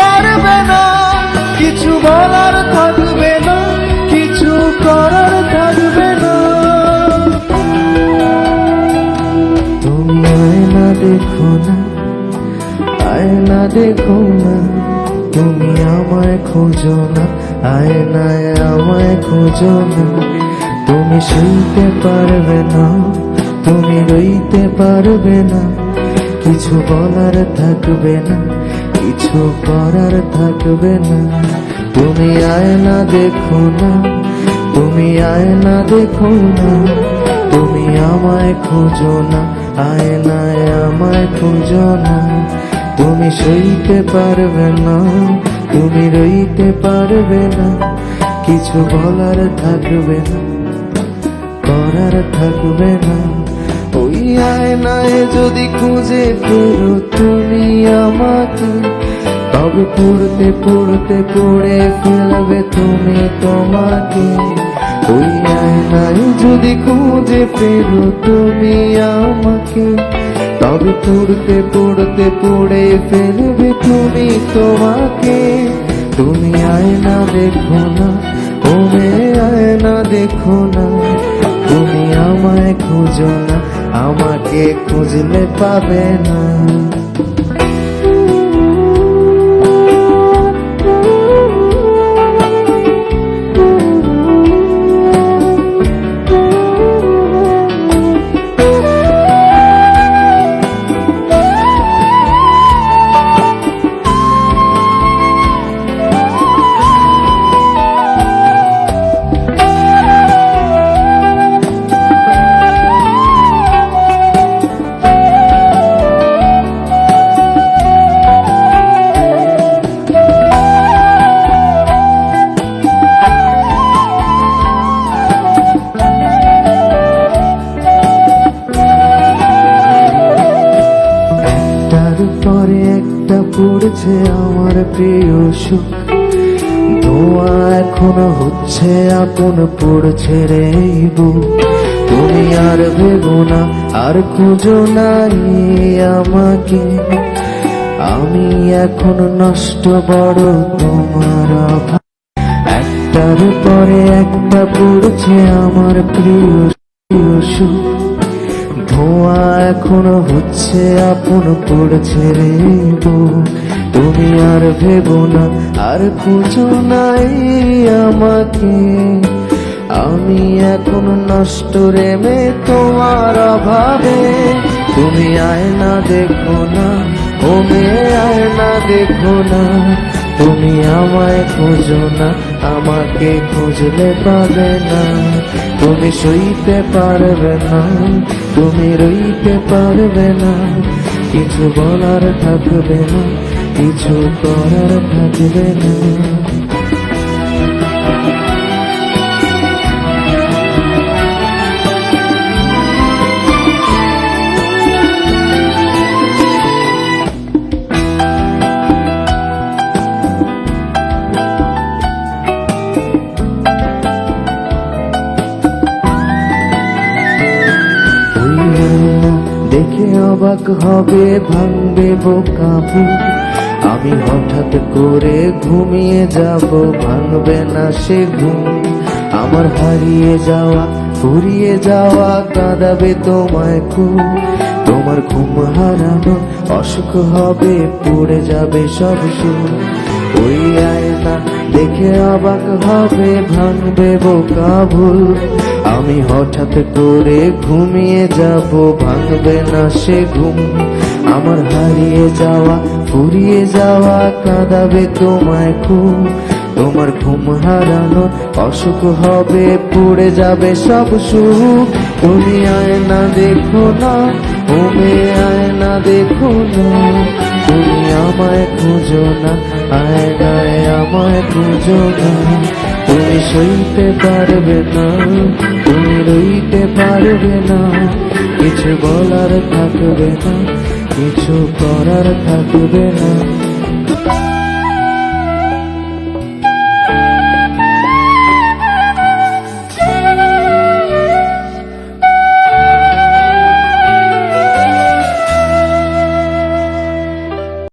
পারবে না, কিছু বলার থাকবে না, কিছু করার থাকবে না। তুমি আয়না দেখো না, আয়না দেখো না, তুমি আমায় খোঁজো না, আয়নায় আমায় খোঁজো না। তুমি শুইতে পারবে না, তুমি রইতে পারবে না, কিছু বলার থাকবে না, কিছু করার থাকবে না। তুমি আয়না দেখো না, তুমি আয়না দেখো না, তুমি আমায় খোঁজো না, আয়নায় আমায় খোঁজো না। তুমি সইতে পারবে না, তুমি রইতে পারবে না, কিছু বলার থাকবে না, করার থাকবে না। ওই আয়নায় যদি খুঁজে পেরো তুমি আমাকে, তবে পড়তে পড়তে পড়ে ফেলবে তুমি তোমাকে। ওই আয়নায় যদি খুঁজে পেরো তুমি আমাকে, তবে পড়তে পড়তে পড়ে ফেলবে তুমি তোমাকে। তুমি আয়না দেখো না, ও মেয়ে আয়না দেখো না, তুমি আমায় খুঁজো না, আমাকে খুঁজলে পাবে না। পরে একটা পড়ছে আমার প্রিয় সুখ, ধোঁয়া এখনো হচ্ছে আপন পড়ছে রে বুক। তুমি আর ভেবো না, আর খুঁজো নাই আমাকে, আমি এখন নষ্ট বড় তোমার অভাব। একটার পরে একটা পড়ছে আমার প্রিয় সুখ, ধোঁয়া এখনো হচ্ছে আপন পড়ছে রে বুক। তুমি আর ভেবো না, আর খুঁজো নাই আমাকে, আমি এখন নষ্ট রে মে তোমার অভাবে। তুমি আয়না দেখো না, ও মেয়ে আয়না দেখো না, তুমি আমায় খোঁজো না, আমাকে খুঁজলে পাবে না। তুমি সইতে পারবে না, তুমি রইতে পারবে না, কিছু বলার থাকবে না, কিছু করার থাকবে না। দেখে অবাক হবে ভাঙবে বোকা বুক, আমি হঠাৎ করে ঘুমিয়ে যাব, ভাঙবে না সে ঘুম। আমার হারিয়ে যাওয়া ফুরিয়ে যাওয়া কাঁদাবে তোমায় খুব, তোমার ঘুম হারানো অসুখ হবে, পড়ে যাবে সব সুখ। ওই আয়না দেখে অবাক হবে ভাঙবে বোকা ভুল, আমি হঠাৎ করে ঘুমিয়ে যাব, ভাঙবে না সে ঘুম। আমার হারিয়ে যাওয়া ফুরিয়ে যাওয়া কাঁদাবে তোমায় খুব, তোমার ঘুম হারানো অসুখ হবে, পড়ে যাবে সব সুখ। তুমি আয়না দেখো না, ও মেয়ে আয়না দেখো না, তুমি আমায় খুঁজো না, আয়নায় আমায় খুঁজো না। তুমি সইতে পারবে না, তুমি রইতে পারবে না, কিছু বলার থাকবে না, কিছু করার থাকবে না।